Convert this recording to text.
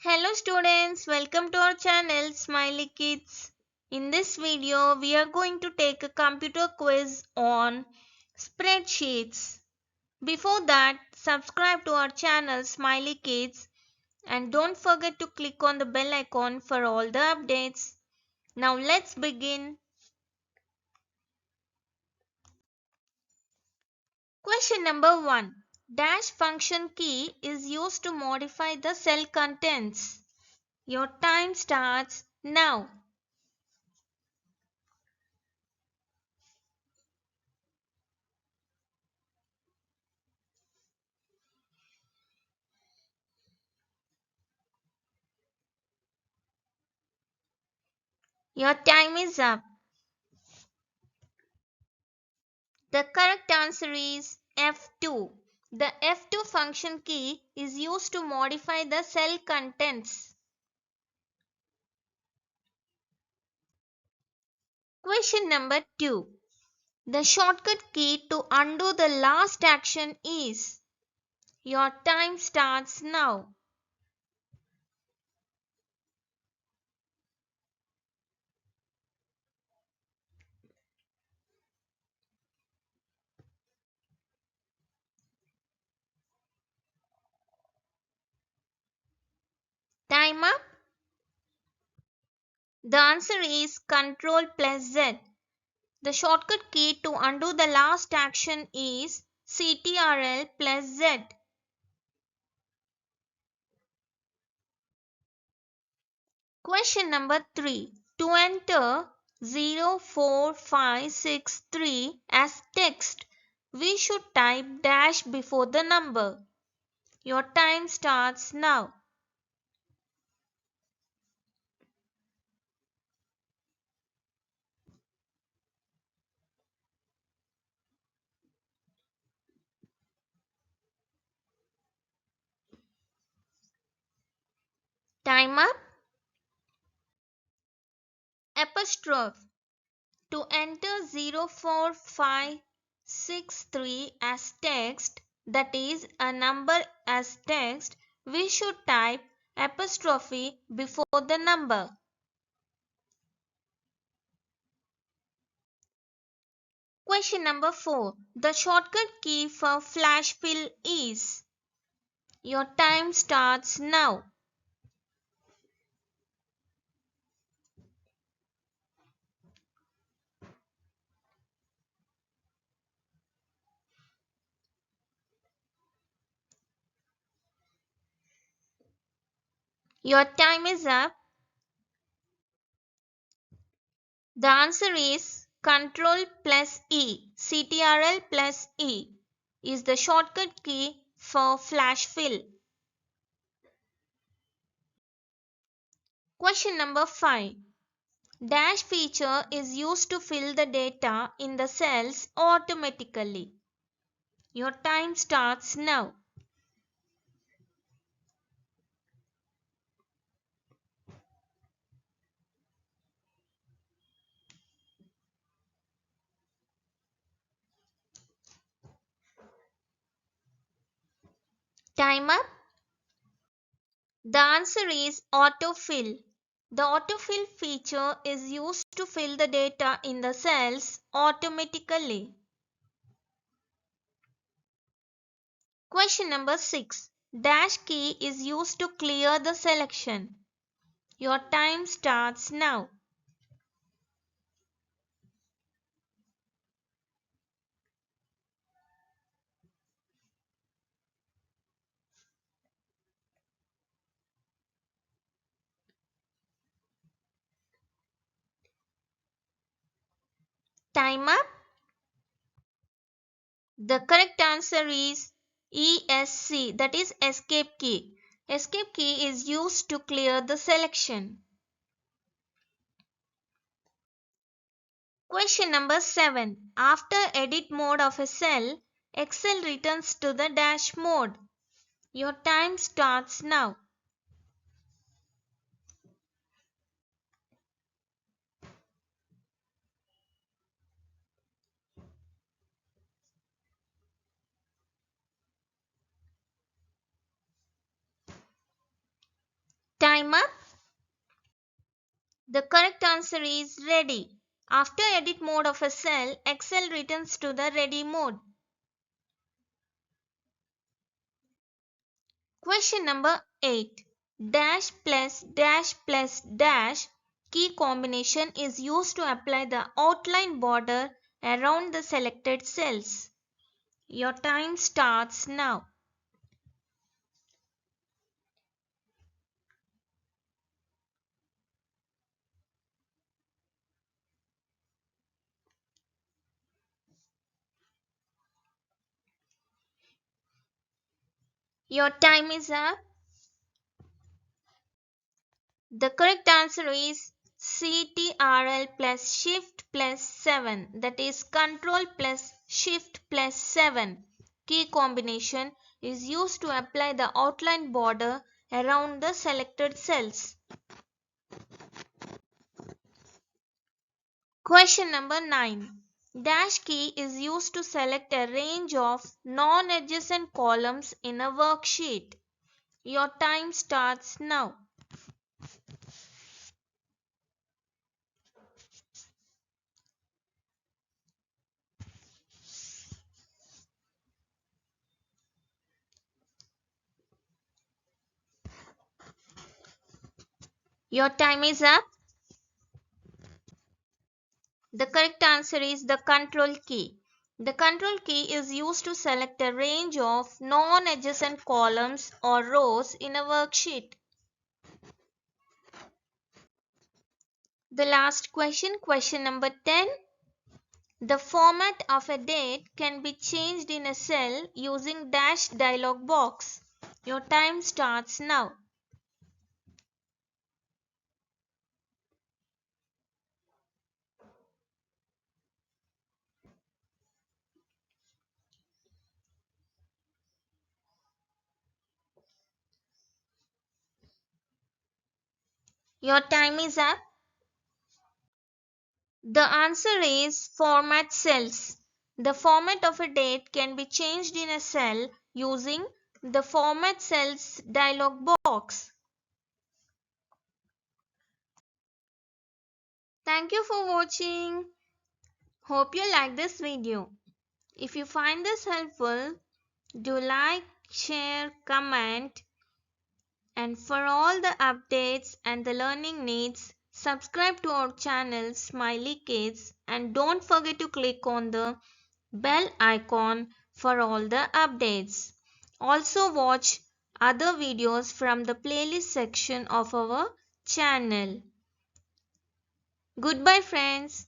Hello students, welcome to our channel Smiley Kids. In this video, we are going to take a computer quiz on spreadsheets. Before that, subscribe to our channel Smiley Kids and don't forget to click on the bell icon for all the updates. Now let's begin. Question number 1. Dash function key is used to modify the cell contents. Your time starts now. Your time is up. The correct answer is F2. The F2 function key is used to modify the cell contents. Question number 2. The shortcut key to undo the last action is. Your time starts now. Time up. The answer is Ctrl plus Z. The shortcut key to undo the last action is Ctrl plus Z. Question number 3. To enter 04563 as text, we should type dash before the number. Your time starts now. Time up. Apostrophe. To enter 04563 as text, that is a number as text, we should type apostrophe before the number. Question number 4. The shortcut key for flash fill is. Your time starts now. Your time is up. The answer is Ctrl plus E. Ctrl plus E is the shortcut key for flash fill. Question number 5. Dash feature is used to fill the data in the cells automatically. Your time starts now. Time up. The answer is autofill. The autofill feature is used to fill the data in the cells automatically. Question number 6. Dash key is used to clear the selection. Your time starts now. Time up. The correct answer is ESC, that is escape key. Escape key is used to clear the selection. Question number 7. After edit mode of a cell, Excel returns to the dash mode. Your time starts now. time up? The correct answer is ready. After edit mode of a cell, Excel returns to the ready mode. Question number 8. Dash plus dash plus dash key combination is used to apply the outline border around the selected cells. Your time starts now. Your time is up. The correct answer is CTRL plus Shift plus 7, that is Control plus Shift plus 7 key combination is used to apply the outline border around the selected cells. Question number 9. Dash key is used to select a range of non-adjacent columns in a worksheet. Your time starts now. Your time is up. The correct answer is the control key. The control key is used to select a range of non-adjacent columns or rows in a worksheet. The last question, question number 10. The format of a date can be changed in a cell using dash dialog box. Your time starts now. Your time is up. The answer is format cells. The format of a date can be changed in a cell using the format cells dialog box. Thank you for watching. Hope you like this video. If you find this helpful, do like, share, comment, and for all the updates and the learning needs, subscribe to our channel Smiley Kids and don't forget to click on the bell icon for all the updates. Also watch other videos from the playlist section of our channel. Goodbye friends.